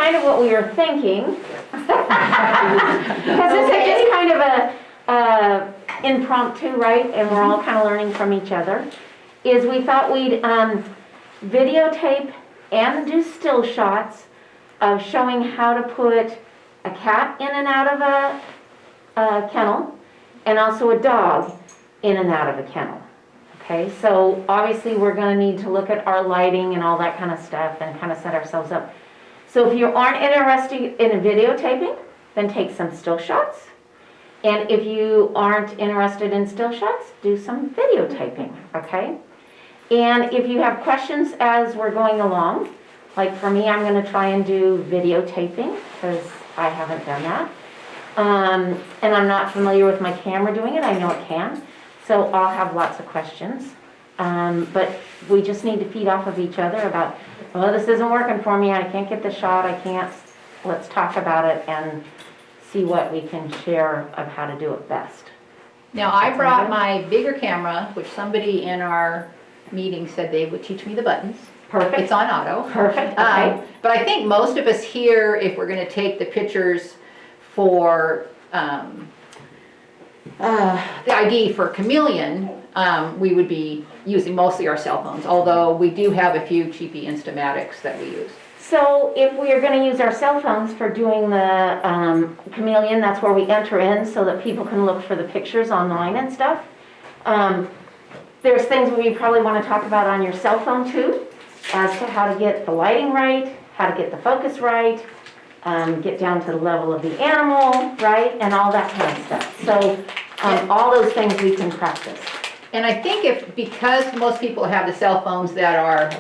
kind of what we were thinking. Because this is just kind of a impromptu, right? And we're all kind of learning from each other. Is we thought we'd videotape and do still shots of showing how to put a cat in and out of a kennel, and also a dog in and out of a kennel. Okay, so obviously we're going to need to look at our lighting and all that kind of stuff and kind of set ourselves up. So if you aren't interested in videotaping, then take some still shots. And if you aren't interested in still shots, do some videotaping, okay? And if you have questions as we're going along, like for me, I'm going to try and do videotaping because I haven't done that. And I'm not familiar with my camera doing it. I know it can. So I'll have lots of questions. But we just need to feed off of each other about, well, this isn't working for me. I can't get the shot. I can't. Let's talk about it and see what we can share of how to do it best. Now, I brought my bigger camera, which somebody in our meeting said they would teach me the buttons. Perfect. It's on auto. Perfect. Okay. But I think most of us here, if we're going to take the pictures for the ID for Chameleon, we would be using mostly our cell phones, although we do have a few cheapy Instamatics that we use. So if we are going to use our cell phones for doing the Chameleon, that's where we enter in so that people can look for the pictures online and stuff. There's things we probably want to talk about on your cell phone too, as to how to get the lighting right, how to get the focus right, get down to the level of the animal, right, and all that kind of stuff. So all those things we can practice. And I think because most people have the cell phones that are,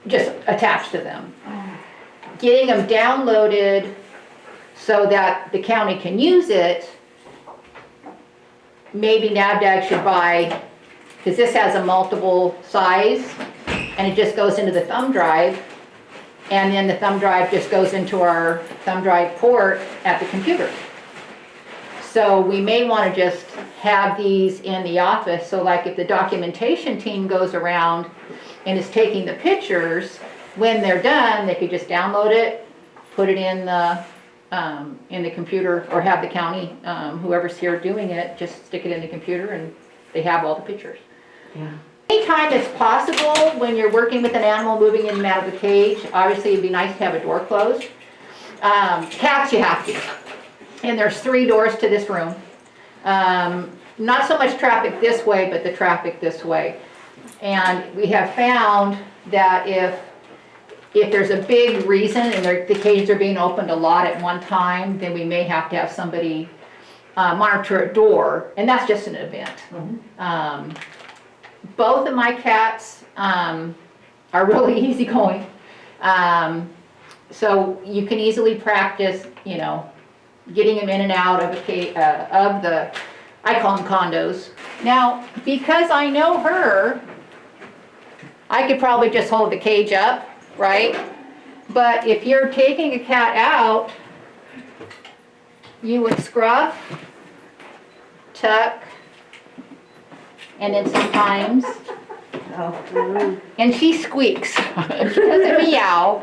just attached to them, getting them downloaded so that the county can use it, maybe NAVDAG should buy, because this has a multiple size, and it just goes into the thumb drive, and then the thumb drive just goes into our thumb drive port at the computer. So we may want to just have these in the office, so like if the documentation team goes around and is taking the pictures, when they're done, they could just download it, put it in the computer, or have the county, whoever's here doing it, just stick it in the computer and they have all the pictures. Yeah. Anytime it's possible, when you're working with an animal moving in and out of the cage, obviously it'd be nice to have a door closed. Cats you have to. And there's 3 doors to this room. Not so much traffic this way, but the traffic this way. And we have found that if there's a big reason and the cages are being opened a lot at one time, then we may have to have somebody monitor a door, and that's just an event. Mm-hmm. Both of my cats are really easygoing, so you can easily practice, getting them in and out of the, I call them condos. Now, because I know her, I could probably just hold the cage up, right? But if you're taking a cat out, you would scruff, tuck, and then sometimes, and she squeaks. She doesn't meow.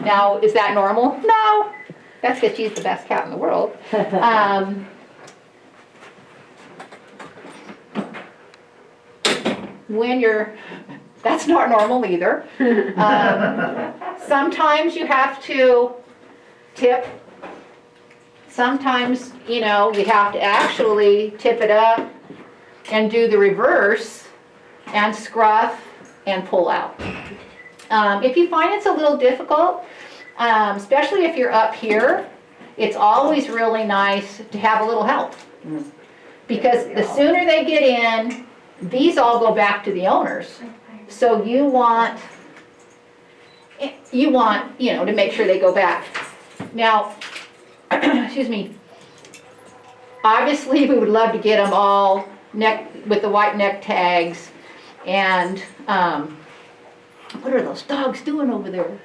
Now, is that normal? No. That's because she's the best cat in the world. That's not normal either. Sometimes you have to tip. Sometimes, you have to actually tip it up and do the reverse and scruff and pull out. If you find it's a little difficult, especially if you're up here, it's always really nice to have a little help. Because the sooner they get in, these all go back to the owners. So you want, to make sure they go back. Now, excuse me, obviously we would love to get them all with the white neck tags, and what are those dogs doing over there?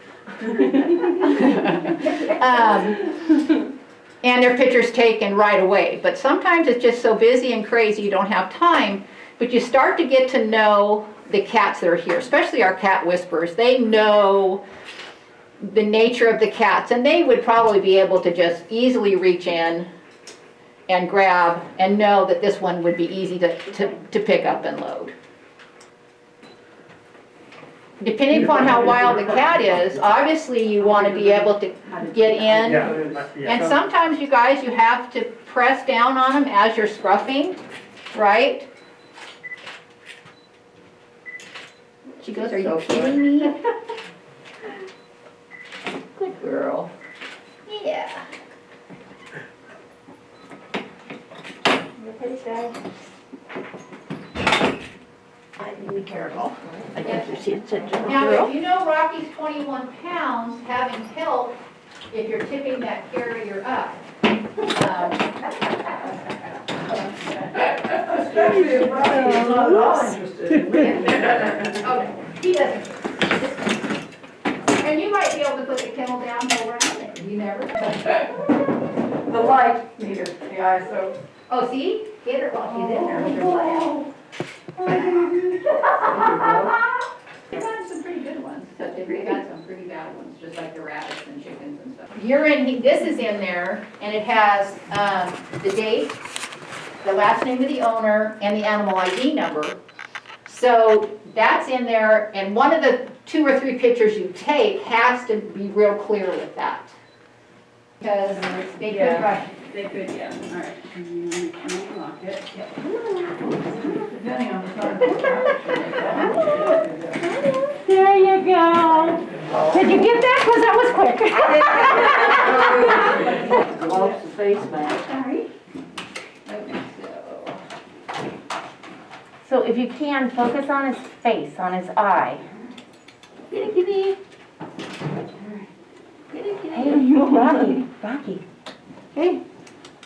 And their pictures taken right away. But sometimes it's just so busy and crazy you don't have time, but you start to get to know the cats that are here, especially our cat whisperers. They know the nature of the cats, and they would probably be able to just easily reach in and grab and know that this one would be easy to pick up and load. Depending upon how wild the cat is, obviously you want to be able to get in. And sometimes, you guys, you have to press down on them as you're scruffing, right? She goes, "Are you kidding me?" Good girl. Yeah. Be careful. I think you see it's a Now, if you know Rocky's 21 pounds, having help if you're tipping that carrier up. Especially if Rocky is not at all interested in me. Oh, he doesn't. And you might be able to put the kennel down while we're on it. You never know. The light meter, the ISO. Oh, see? Get her while she's in there with her light. They've got some pretty good ones, so they've got some pretty bad ones, just like the rabbits and chickens and stuff. This is in there, and it has the date, the last name of the owner, and the animal ID number. So that's in there, and one of the 2 or 3 pictures you take has to be real clear with that. Because they could rush. They could, yeah, all right. And you can lock it. Depending on the size of the package. There you go. Did you get that? Because that was quick. Gloves the face mask. Sorry. So if you can, focus on his face, on his eye. Kitty, kitty. Hey, Rocky. Rocky. Hey.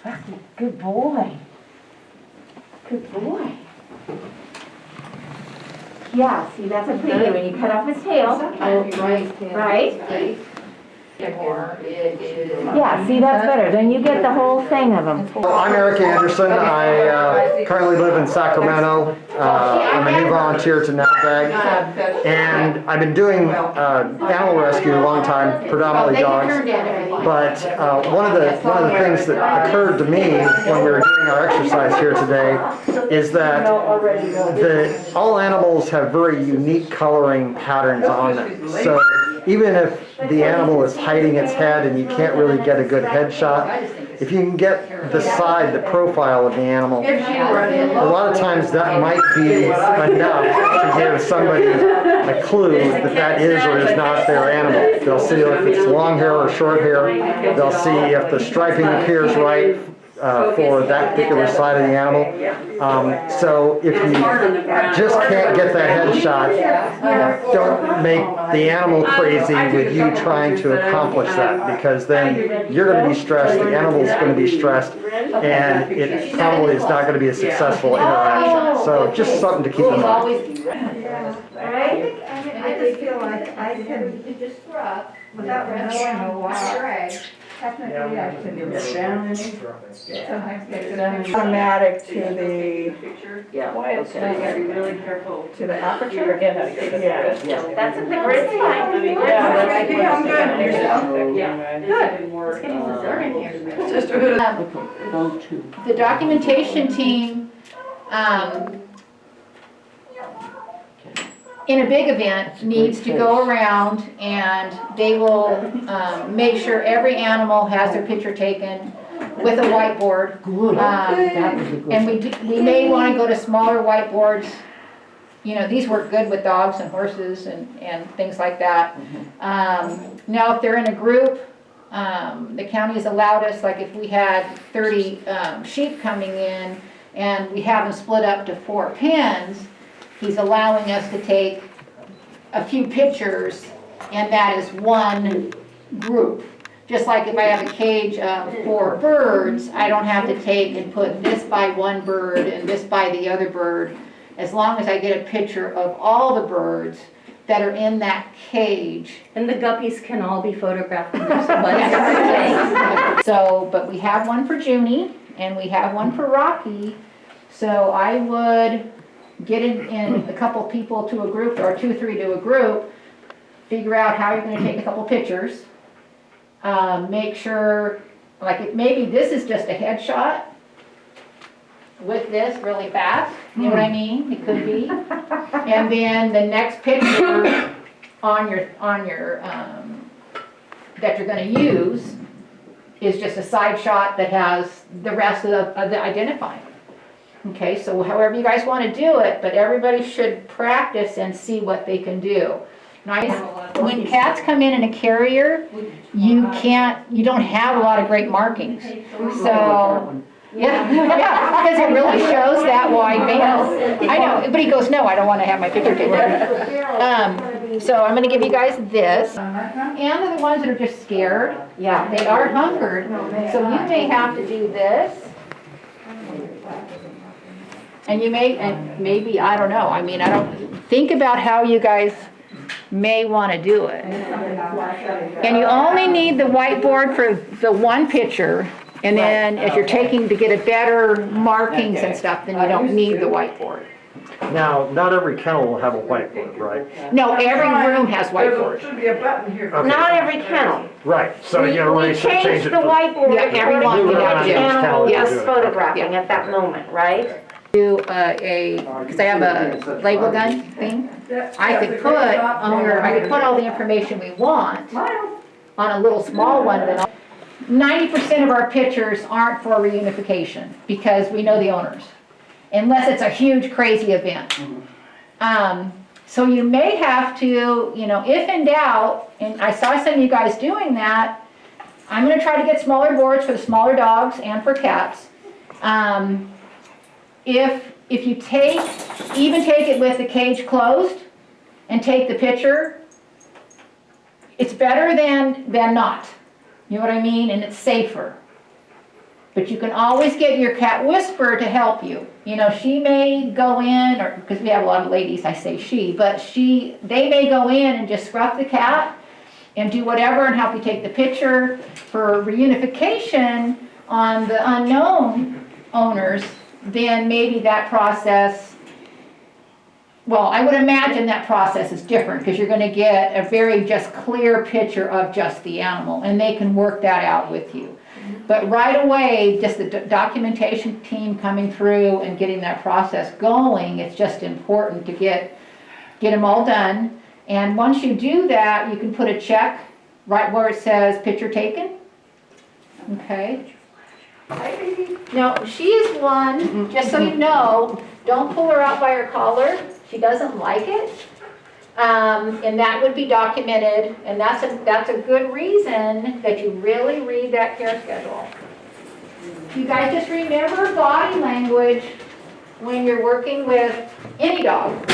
Rocky, good boy. Good boy. Yeah, see, that's a preview when you cut off his tail. Right? Yeah, see, that's better. Then you get the whole thing of them. I'm Eric Anderson. I currently live in Sacramento. I'm a new volunteer to NAVDAG, and I've been doing animal rescue a long time, predominantly dogs. But one of the things that occurred to me when we were doing our exercise here today is that all animals have very unique coloring patterns on them. So even if the animal is hiding its head and you can't really get a good headshot, if you can get the side, the profile of the animal, a lot of times that might be enough to give somebody a clue that that is or is not their animal. They'll see if it's long hair or short hair. They'll see if the striping appears right for that particular side of the animal. So if you just can't get that headshot, don't make the animal crazy with you trying to accomplish that, because then you're going to be stressed, the animal's going to be stressed, and it probably is not going to be a successful interaction. So just something to keep in mind. I just feel like I can, just scrub without knowing why, technically I can Get down in it. sometimes get it automatic to the, Yeah. okay. So you gotta be really careful. to the aperture. Forget how to get it. Yeah. That's a big grid sign. Yeah, that's Yeah, I'm good. good. Yourself? Yeah. Good. More, It's getting dessert in here. Just a bit of. The documentation team, in a big event, needs to go around and they will make sure every animal has their picture taken with a whiteboard. And we may want to go to smaller whiteboards. You know, these work good with dogs and horses and things like that. Now, if they're in a group, the county has allowed us, like if we had 30 sheep coming in and we have them split up to 4 pens, he's allowing us to take a few pictures, and that is one group. Just like if I have a cage of 4 birds, I don't have to take and put this by one bird and this by the other bird. As long as I get a picture of all the birds that are in that cage. And the guppies can all be photographed in their somebody's. So, but we have one for Junie, and we have one for Rocky. So I would get in a couple people to a group, or 2, 3 to a group, figure out how you're gonna take a couple pictures. Make sure, like, maybe this is just a headshot with this really fast, you know what I mean? It could be. And then the next picture on your that you're gonna use is just a side shot that has the rest of the identifying. Okay, so however you guys wanna do it, but everybody should practice and see what they can do. Now, when cats come in a carrier, you don't have a lot of great markings. So, yeah, because it really shows that wide band. I know, but he goes, no, I don't want to have my picture taken. So I'm going to give you guys this. And the ones that are just scared, Yeah. they are hungered, so you may have to do this. And you may, and maybe, I don't know, I mean, I don't, think about how you guys may want to do it. And you only need the whiteboard for the one picture, and then as you're taking to get a better markings and stuff, then you don't need the whiteboard. Now, not every kennel will have a whiteboard, right? No, every room has whiteboard. Should be a button here. Okay. Not every kennel. Right, so you gotta We really change changed it. the whiteboard Yeah, everyone according to can have the to. animal Yes. was photographing at that moment, right? Do because I have a label gun thing, I could put all the information we want on a little small one. That 90% of our pictures aren't for reunification because we know the owners, unless it's a huge crazy event. So you may have to, if in doubt, and I saw some of you guys doing that, I'm going to try to get smaller boards for the smaller dogs and for cats. If you take it with the cage closed and take the picture, it's better than not. You know what I mean? And it's safer. But you can always get your cat Whisper to help you. She may go in, or because we have a lot of ladies, I say she, but they may go in and just scruff the cat and do whatever and help you take the picture. For reunification on the unknown owners, then maybe that process, well, I would imagine that process is different because you're going to get a very just clear picture of just the animal, and they can work that out with you. But right away, just the documentation team coming through and getting that process going, it's just important to get them all done. And once you do that, you can put a check right where it says picture taken. Okay. Now, she is one, just so you know, don't pull her out by her collar. She doesn't like it. And that would be documented, and that's a good reason that you really read that care schedule. You guys just remember body language when you're working with any dog.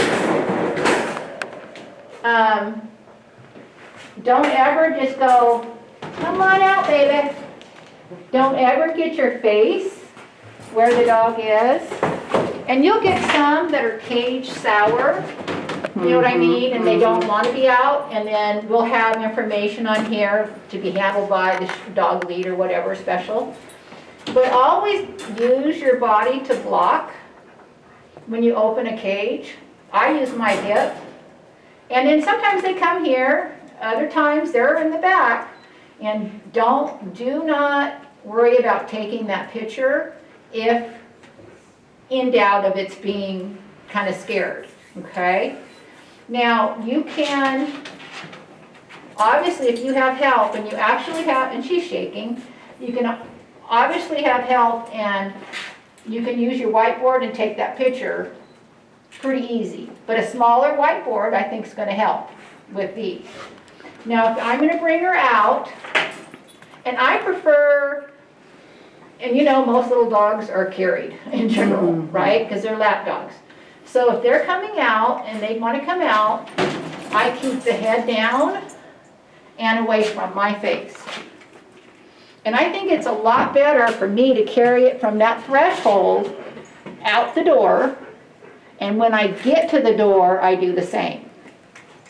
Don't ever just go, come on out, baby. Don't ever get your face where the dog is. And you'll get some that are cage sour, you know what I mean? And they don't want to be out. And then we'll have information on here to be handled by the dog lead or whatever special. But always use your body to block when you open a cage. I use my hip. And then sometimes they come here, other times they're in the back. And do not worry about taking that picture if in doubt of its being kind of scared, okay? Now, you can, obviously if you have help and you actually have, and she's shaking, you can obviously have help and you can use your whiteboard and take that picture pretty easy. But a smaller whiteboard I think is going to help with these. Now, if I'm going to bring her out, and I prefer, and most little dogs are carried in general, right? Because they're lap dogs. So if they're coming out and they want to come out, I keep the head down and away from my face. And I think it's a lot better for me to carry it from that threshold out the door, and when I get to the door, I do the same.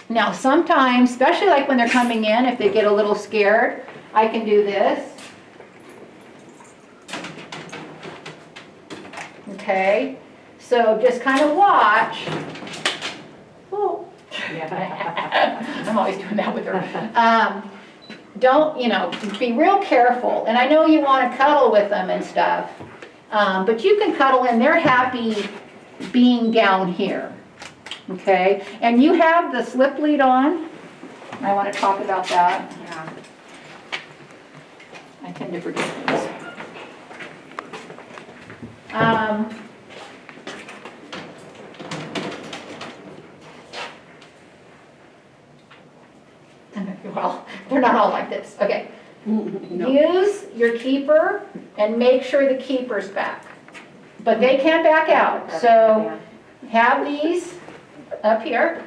Now sometimes, especially like when they're coming in, if they get a little scared, I can do this. Okay, So just kind of watch. Oh. I'm always doing that with her. Don't, be real careful. And I know you want to cuddle with them and stuff, but you can cuddle and they're happy being down here. Okay? And you have the slip lead on. I want to talk about that. Yeah. I tend to forget things. Well, they're not all like this. Okay. Use your keeper and make sure the keeper's back. But they can't back out. So have these up here.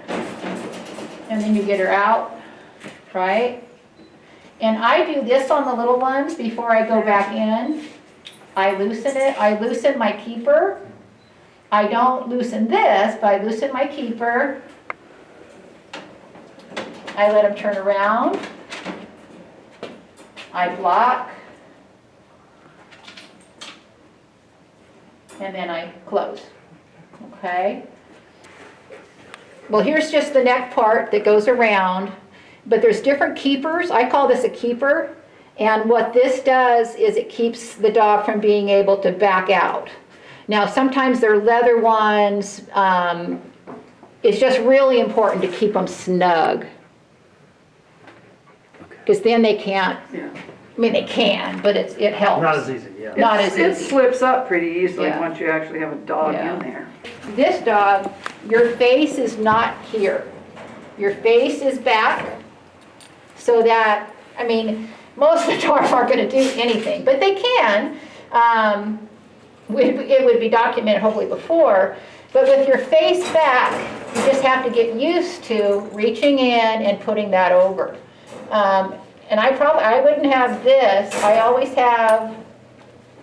And then you get her out, right? And I do this on the little ones before I go back in. I loosen it. I loosen my keeper. I don't loosen this, but I loosen my keeper. I let them turn around. I block. And then I close. Okay? Well, here's just the neck part that goes around. But there's different keepers. I call this a keeper. And what this does is it keeps the dog from being able to back out. Now, sometimes they're leather ones. It's just really important to keep them snug. Because then they can't, I mean, they can, but it helps. Not as easy, yeah. Not as It easy. slips up pretty easily Yeah. once you actually have a dog Yeah. in there. This dog, your face is not here. Your face is back so that, I mean, most of the dogs aren't going to do anything, but they can. It would be documented hopefully before, but with your face back, you just have to get used to reaching in and putting that over. And I wouldn't have this. I always have,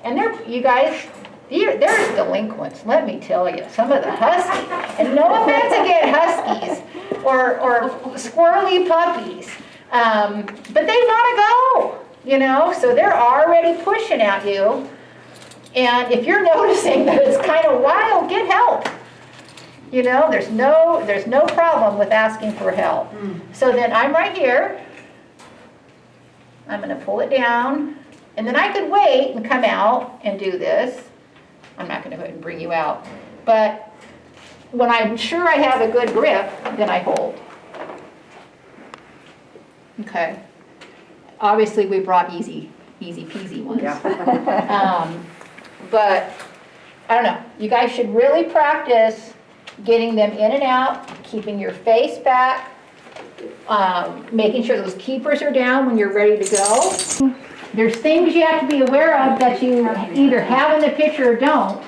and you guys, there's delinquents, let me tell you, some of the huskies, and no offense against huskies, or squirrely puppies, but they want to go, so they're already pushing at you, and if you're noticing that it's kind of wild, get help. There's no problem with asking for help. So then I'm right here. I'm going to pull it down, and then I could wait and come out and do this. I'm not going to go ahead and bring you out, but when I'm sure I have a good grip, then I hold. Okay. Obviously, we brought easy peasy ones. But I don't know. You guys should really practice getting them in and out, keeping your face back. Making sure those keepers are down when you're ready to go. There's things you have to be aware of that you either have in the picture or don't.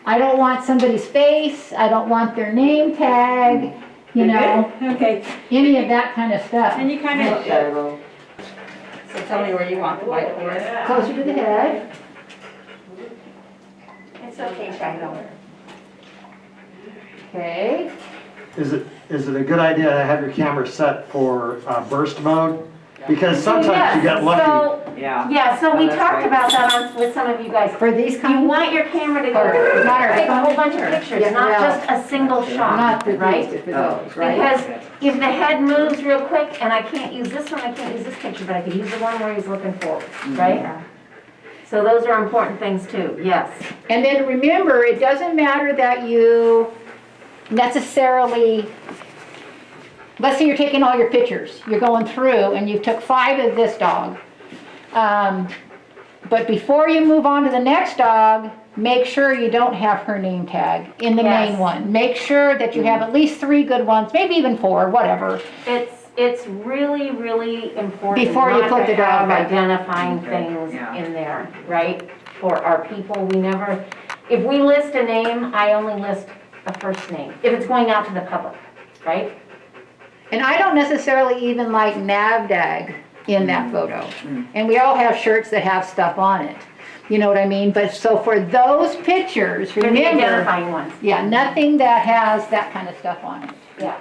I don't want somebody's face, I don't want their name tag, Okay, any of that kind of stuff. and you kind of, so tell me where you want the white board. Closer to the head. It's okay, Shiloh. Okay. Is it a good idea to have your camera set for burst mode? Because sometimes you get lucky. Yeah, so we that's talked right. about that with some of you guys. For these You kind want your camera to go, Or- take a whole bunch of pictures, Yeah, not well, just a single not shot, for right? these, but for those, right? Because if the head moves real quick, and I can't use this one, I can't use this picture, but I could use the one where he's looking forward, right? So those are important things too, yes. And then remember, it doesn't matter that you necessarily, let's say you're taking all your pictures, you're going through and you took 5 of this dog. But before you move on to the next dog, make sure you don't have her name tag in the Yes. main one. Make sure that you have at least 3 good ones, maybe even 4, whatever. It's really, really important Before you not put to the dog have back. identifying things Yeah. in there, right? For our people, if we list a name, I only list a first name, if it's going out to the public, right? And I don't necessarily even like NAVDAG in that photo. And we all have shirts that have stuff on it. You know what I mean? But so for those pictures, They're the remember, identifying ones, yeah, nothing that has that kind of stuff on it. yeah.